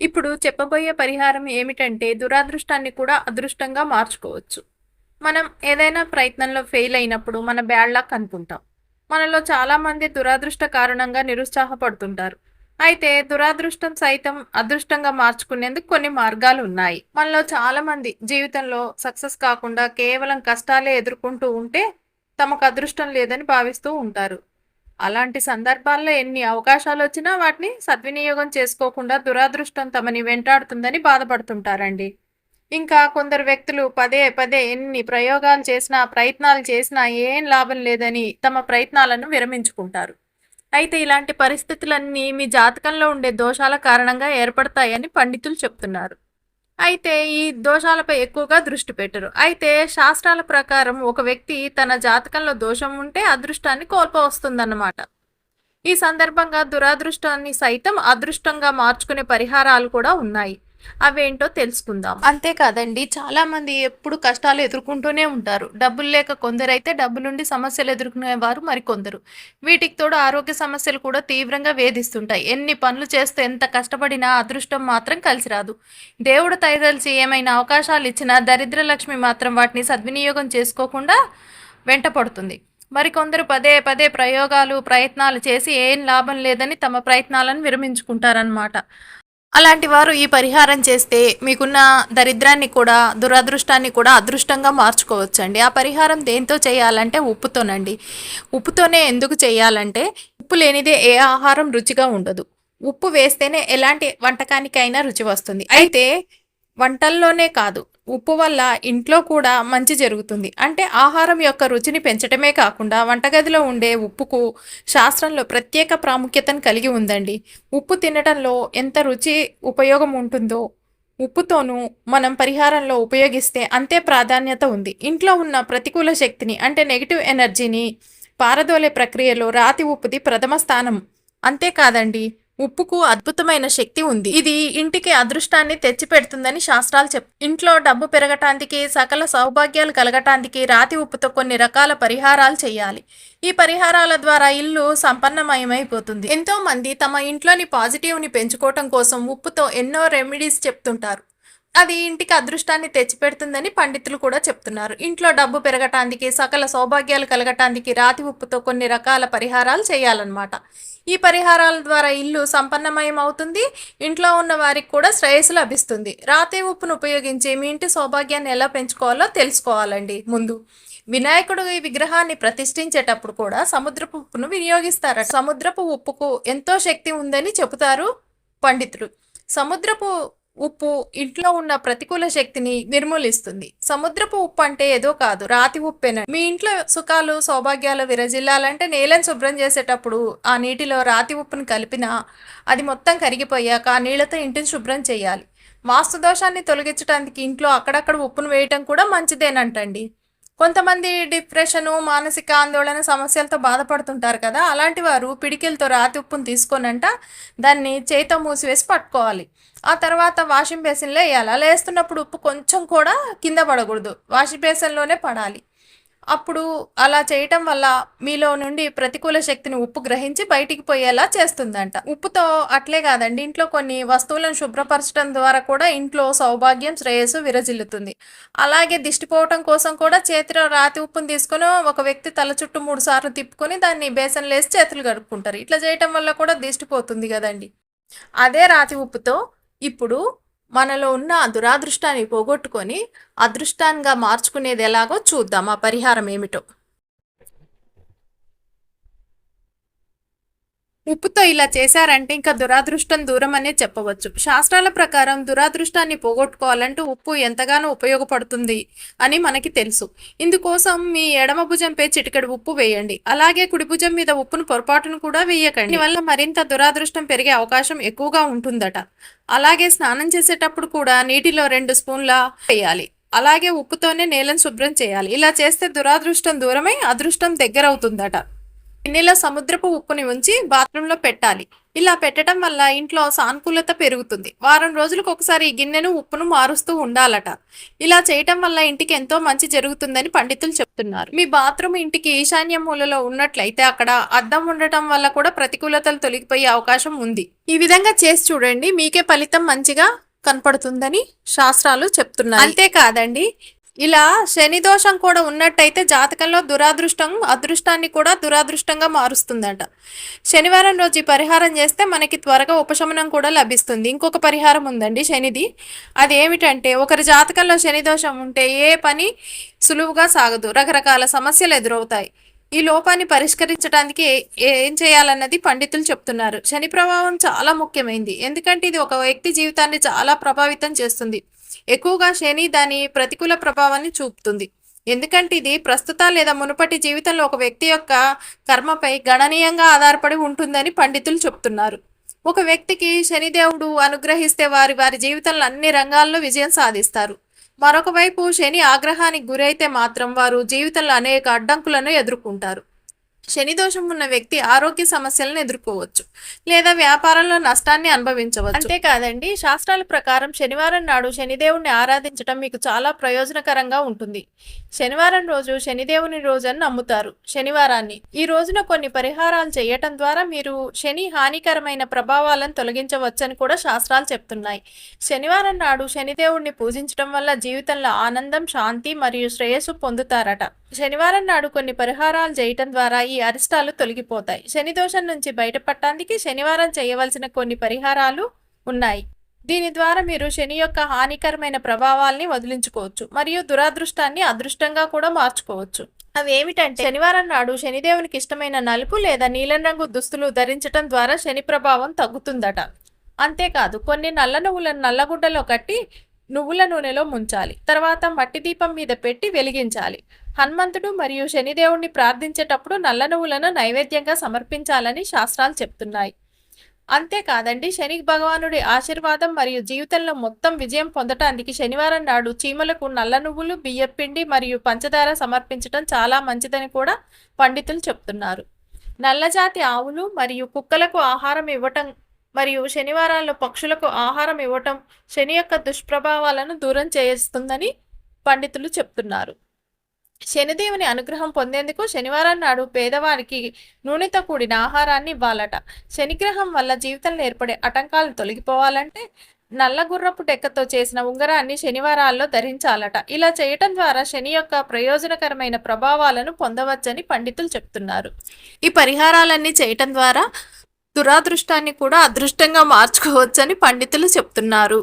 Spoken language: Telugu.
ఇప్పుడు చెప్పబోయే పరిహారం ఏమిటంటే, దురదృష్టాన్ని కూడా అదృష్టంగా మార్చుకోవచ్చు. మనం ఏదైనా ప్రయత్నంలో ఫెయిల్ అయినప్పుడు మన బ్యాడ్ లక్ అనుకుంటాం. మనలో చాలామంది దురదృష్ట కారణంగా నిరుత్సాహపడుతుంటారు. అయితే దురదృష్టం సైతం అదృష్టంగా మార్చుకునేందుకు కొన్ని మార్గాలు ఉన్నాయి. మనలో చాలామంది జీవితంలో సక్సెస్ కాకుండా కేవలం కష్టాలే ఎదుర్కొంటూ ఉంటే తమకు అదృష్టం లేదని భావిస్తూ ఉంటారు. అలాంటి సందర్భాల్లో ఎన్ని అవకాశాలొచ్చినా వాటిని సద్వినియోగం చేసుకోకుండా దురదృష్టం తమని వెంటాడుతుందని బాధపడుతుంటారండి. ఇంకా కొందరు వ్యక్తులు పదే పదే ఎన్ని ప్రయోగాలు చేసినా, ప్రయత్నాలు చేసినా ఏం లాభం లేదని తమ ప్రయత్నాలను విరమించుకుంటారు. అయితే ఇలాంటి పరిస్థితులన్నీ మీ జాతకంలో ఉండే దోషాల కారణంగా ఏర్పడతాయని పండితులు చెప్తున్నారు. అయితే ఈ దోషాలపై ఎక్కువగా దృష్టి పెట్టరు. అయితే శాస్త్రాల ప్రకారం ఒక వ్యక్తి తన జాతకంలో దోషం ఉంటే అదృష్టాన్ని కోల్పోవస్తుందన్నమాట. ఈ సందర్భంగా దురదృష్టాన్ని సైతం అదృష్టంగా మార్చుకునే పరిహారాలు కూడా ఉన్నాయి. అవేంటో తెలుసుకుందాం. అంతేకాదండి, చాలా మంది ఎప్పుడు కష్టాలు ఎదుర్కొంటూనే ఉంటారు. డబ్బులు లేక కొందరైతే డబ్బులుండి సమస్యలు ఎదుర్కొనేవారు మరికొందరు. వీటికి తోడు ఆరోగ్య సమస్యలు కూడా తీవ్రంగా వేధిస్తుంటాయి. ఎన్ని పనులు చేస్తూ ఎంత కష్టపడినా అదృష్టం మాత్రం కలిసి రాదు. దేవుడు దయదలిచి ఏమైనా అవకాశాలు ఇచ్చినా దరిద్ర లక్ష్మి మాత్రం వాటిని సద్వినియోగం చేసుకోకుండా వెంటపడుతుంది. మరికొందరు పదే పదే ప్రయత్నాలు చేసి ఏం లాభం లేదని తమ ప్రయత్నాలను విరమించుకుంటారనమాట. అలాంటి వారు ఈ పరిహారం చేస్తే మీకున్న దరిద్రాన్ని కూడా, దురదృష్టాన్ని కూడా అదృష్టంగా మార్చుకోవచ్చండి. ఆ పరిహారం దేంతో చేయాలంటే ఉప్పుతోనండి. ఉప్పుతోనే ఎందుకు చేయాలంటే, ఉప్పు లేనిదే ఏ ఆహారం రుచిగా ఉండదు. ఉప్పు వేస్తేనే ఎలాంటి వంటకానికైనా రుచి వస్తుంది. అయితే వంటల్లోనే కాదు, ఉప్పు వల్ల ఇంట్లో కూడా మంచి జరుగుతుంది. అంటే ఆహారం యొక్క రుచిని పెంచటమే కాకుండా వంటగదిలో ఉండే ఉప్పుకు శాస్త్రంలో ప్రత్యేక ప్రాముఖ్యతను కలిగి ఉందండి. ఉప్పు తినడంలో ఎంత రుచి ఉపయోగం ఉంటుందో ఉప్పుతోనూ మనం పరిహారంలో ఉపయోగిస్తే అంతే ప్రాధాన్యత ఉంది. ఇంట్లో ఉన్న ప్రతికూల శక్తిని అంటే నెగిటివ్ ఎనర్జీని పారదోలే ప్రక్రియలో రాతి ఉప్పుది ప్రథమ స్థానం. అంతేకాదండి, ఉప్పుకు అద్భుతమైన శక్తి ఉంది. ఇది ఇంటికి అదృష్టాన్ని తెచ్చిపెడుతుందని శాస్త్రాలు ఇంట్లో డబ్బు పెరగటానికి, సకల సౌభాగ్యాలు కలగటానికి రాతి ఉప్పుతో కొన్ని రకాల పరిహారాలు చేయాలి. ఈ పరిహారాల ద్వారా ఇల్లు సంపన్నమయమైపోతుంది. ఎంతో మంది తమ ఇంట్లోని పాజిటివ్ని పెంచుకోవటం కోసం ఉప్పుతో ఎన్నో రెమెడీస్ చెప్తుంటారు. అది ఇంటికి అదృష్టాన్ని తెచ్చిపెడుతుందని పండితులు కూడా చెప్తున్నారు. ఇంట్లో డబ్బు పెరగటానికి, సకల సౌభాగ్యాలు కలగటానికి రాతి ఉప్పుతో కొన్ని రకాల పరిహారాలు చేయాలన్నమాట. ఈ పరిహారాల ద్వారా ఇల్లు సంపన్నమయం అవుతుంది. ఇంట్లో ఉన్న వారికి కూడా శ్రేయస్సు లభిస్తుంది. రాతి ఉప్పును ఉపయోగించి మీ ఇంటి సౌభాగ్యాన్ని ఎలా పెంచుకోవాలో తెలుసుకోవాలండి. ముందు వినాయకుడు ఈ విగ్రహాన్ని ప్రతిష్ఠించేటప్పుడు కూడా సముద్రపు ఉప్పును వినియోగిస్తారు. సముద్రపు ఉప్పుకు ఎంతో శక్తి ఉందని చెబుతారు పండితులు. సముద్రపు ఉప్పు ఇంట్లో ఉన్న ప్రతికూల శక్తిని నిర్మూలిస్తుంది. సముద్రపు ఉప్పు అంటే ఏదో కాదు, రాతి ఉప్పేన. మీ ఇంట్లో సుఖాలు సౌభాగ్యాలు విరజిల్లాలంటే నేలను శుభ్రం చేసేటప్పుడు ఆ నీటిలో రాతి ఉప్పును కలిపినా అది మొత్తం కరిగిపోయాక ఆ నీళ్లతో ఇంటిని శుభ్రం చేయాలి. వాస్తు దోషాన్ని తొలగించడానికి ఇంట్లో అక్కడక్కడ ఉప్పును వేయటం కూడా మంచిదేనంటండి. కొంతమంది డిప్రెషను, మానసిక ఆందోళన సమస్యలతో బాధపడుతుంటారు కదా, అలాంటి వారు పిడికిలతో రాతి ఉప్పును తీసుకోనంట దాన్ని చేతితో మూసివేసి పట్టుకోవాలి. ఆ తర్వాత వాషింగ్ బేసిన్లో వేయాలి. అలా వేస్తున్నప్పుడు ఉప్పు కొంచెం కూడా కింద పడకూడదు, వాషింగ్ బేసిన్లోనే పడాలి. అప్పుడు అలా చేయటం వల్ల మీలో నుండి ప్రతికూల శక్తిని ఉప్పు గ్రహించి బయటికి పోయేలా చేస్తుందంట. ఉప్పుతో అట్లే కాదండి, ఇంట్లో కొన్ని వస్తువులను శుభ్రపరచడం ద్వారా కూడా ఇంట్లో సౌభాగ్యం, శ్రేయస్సు విరజిల్లుతుంది. అలాగే దిష్టిపోవటం కోసం కూడా చేతిలో రాతి ఉప్పును తీసుకొని ఒక వ్యక్తి తల చుట్టూ 3 సార్లు తిప్పుకొని దాన్ని బేసన్లో వేసి చేతులు కడుక్కుంటారు. ఇట్లా చేయటం వల్ల కూడా దిష్టిపోతుంది కదండి. అదే రాతి ఉప్పుతో ఇప్పుడు మనలో ఉన్న దురాదృష్టాన్ని పోగొట్టుకొని అదృష్టాన్నిగా మార్చుకునేది ఎలాగో చూద్దాం. ఆ పరిహారం ఏమిటో. ఉప్పుతో ఇలా చేశారంటే ఇంకా దురాదృష్టం దూరం అనే చెప్పవచ్చు. శాస్త్రాల ప్రకారం దురాదృష్టాన్ని పోగొట్టుకోవాలంటే ఉప్పు ఎంతగానో ఉపయోగపడుతుంది అని మనకి తెలుసు. ఇందుకోసం మీ ఎడమ భుజంపై చిటికెడు ఉప్పు వేయండి. అలాగే కుడి భుజం మీద ఉప్పును పొరపాటును కూడా వేయకండి. దీనివల్ల మరింత దురాదృష్టం పెరిగే అవకాశం ఎక్కువగా ఉంటుందట. అలాగే స్నానం చేసేటప్పుడు కూడా నీటిలో 2 స్పూన్ల వేయాలి. అలాగే ఉప్పుతోనే నేలను శుభ్రం చేయాలి. ఇలా చేస్తే దురాదృష్టం దూరమై అదృష్టం దగ్గరవుతుందట. గిన్నెలో సముద్రపు ఉప్పుని ఉంచి బాత్రూంలో పెట్టాలి. ఇలా పెట్టడం వల్ల ఇంట్లో సానుకూలత పెరుగుతుంది. వారం రోజులకు ఒకసారి ఈ గిన్నెను ఉప్పును మారుస్తూ ఉండాలట. ఇలా చేయటం వల్ల ఇంటికి ఎంతో మంచి జరుగుతుందని పండితులు చెప్తున్నారు. మీ బాత్రూమ్ ఇంటికి ఈశాన్య మూలలో ఉన్నట్లయితే అక్కడ అద్దం ఉండటం వల్ల కూడా ప్రతికూలతలు తొలగిపోయే అవకాశం ఉంది. ఈ విధంగా చేసి చూడండి, మీకే ఫలితం మంచిగా కనపడుతుందని శాస్త్రాలు చెప్తున్నాయి. అంతేకాదండి, ఇలా శని దోషం కూడా ఉన్నట్టయితే జాతకంలో దురాదృష్టం అదృష్టాన్ని కూడా దురాదృష్టంగా మారుస్తుందట. శనివారం రోజు ఈ పరిహారం చేస్తే మనకి త్వరగా ఉపశమనం కూడా లభిస్తుంది. ఇంకొక పరిహారం ఉందండి శనిది. అది ఏమిటంటే, ఒకరి జాతకంలో శని దోషం ఉంటే ఏ పని సులువుగా సాగదు, రకరకాల సమస్యలు ఎదురవుతాయి. ఈ లోపాన్ని పరిష్కరించడానికి ఏం చేయాలన్నది పండితులు చెప్తున్నారు. శని ప్రభావం చాలా ముఖ్యమైనది, ఎందుకంటే ఇది ఒక వ్యక్తి జీవితాన్ని చాలా ప్రభావితం చేస్తుంది. ఎక్కువగా శని దాని ప్రతికూల ప్రభావాన్ని చూపుతుంది, ఎందుకంటే ఇది ప్రస్తుత లేదా మునుపటి జీవితంలో ఒక వ్యక్తి యొక్క కర్మపై గణనీయంగా ఆధారపడి ఉంటుందని పండితులు చెప్తున్నారు. ఒక వ్యక్తికి శనిదేవుడు అనుగ్రహిస్తే వారి వారి జీవితంలో అన్ని రంగాల్లో విజయం సాధిస్తారు. మరొక వైపు శని ఆగ్రహానికి గురైతే మాత్రం వారు జీవితంలో అనేక అడ్డంకులను ఎదుర్కొంటారు. శని దోషం ఉన్న వ్యక్తి ఆరోగ్య సమస్యలను ఎదుర్కోవచ్చు లేదా వ్యాపారంలో నష్టాన్ని అనుభవించవచ్చు. అంతేకాదండి, శాస్త్రాల ప్రకారం శనివారం నాడు శనిదేవుణ్ణి ఆరాధించడం మీకు చాలా ప్రయోజనకరంగా ఉంటుంది. శనివారం రోజు శనిదేవుని రోజు అని నమ్ముతారు. శనివారాన్ని ఈ రోజున కొన్ని పరిహారాలు చేయటం ద్వారా మీరు శని హానికరమైన ప్రభావాలను తొలగించవచ్చని కూడా శాస్త్రాలు చెప్తున్నాయి. శనివారం నాడు శనిదేవుణ్ణి పూజించడం వల్ల జీవితంలో ఆనందం, శాంతి మరియు శ్రేయస్సు పొందుతారట. శనివారం నాడు కొన్ని పరిహారాలు చేయటం ద్వారా ఈ అరిష్టాలు తొలగిపోతాయి. శని దోషం నుంచి బయటపడటానికి శనివారం చేయవలసిన కొన్ని పరిహారాలు ఉన్నాయి. దీని ద్వారా మీరు శని యొక్క హానికరమైన ప్రభావాల్ని వదిలించుకోవచ్చు మరియు దురాదృష్టాన్ని అదృష్టంగా కూడా మార్చుకోవచ్చు. అవి ఏమిటంటే, శనివారం నాడు శనిదేవునికి ఇష్టమైన నలుపు లేదా నీలం రంగు దుస్తులు ధరించడం ద్వారా శని ప్రభావం తగ్గుతుందట. అంతేకాదు, కొన్ని నల్ల నువ్వులను నల్లగుడ్డలో కట్టి నువ్వుల నూనెలో ముంచాలి. తర్వాత మట్టి దీపం మీద పెట్టి వెలిగించాలి. హనుమంతుడు మరియు శనిదేవుణ్ణి ప్రార్థించేటప్పుడు నల్ల నువ్వులను నైవేద్యంగా సమర్పించాలని శాస్త్రాలు చెప్తున్నాయి. అంతేకాదండి, శని భగవానుడి ఆశీర్వాదం మరియు జీవితంలో మొత్తం విజయం పొందటానికి శనివారం నాడు చీమలకు నల్ల నువ్వులు, బియ్యపిండి మరియు పంచదార సమర్పించడం చాలా మంచిదని కూడా పండితులు చెప్తున్నారు. నల్లజాతి ఆవులు మరియు కుక్కలకు ఆహారం ఇవ్వటం మరియు శనివారాల్లో పక్షులకు ఆహారం ఇవ్వటం శని యొక్క దుష్ప్రభావాలను దూరం చేస్తుందని పండితులు చెప్తున్నారు. శనిదేవుని అనుగ్రహం పొందేందుకు శనివారం నాడు పేదవారికి నూనెతో కూడిన ఆహారాన్ని ఇవ్వాలట. శనిగ్రహం వల్ల జీవితంలో ఏర్పడే ఆటంకాలు తొలగిపోవాలంటే నల్ల గుర్రపు డెక్కతో చేసిన ఉంగరాన్ని శనివారాల్లో ధరించాలట. ఇలా చేయటం ద్వారా శని యొక్క ప్రయోజనకరమైన ప్రభావాలను పొందవచ్చని పండితులు చెప్తున్నారు. ఈ పరిహారాలన్నీ చేయటం ద్వారా దురాదృష్టాన్ని కూడా అదృష్టంగా మార్చుకోవచ్చని పండితులు చెప్తున్నారు.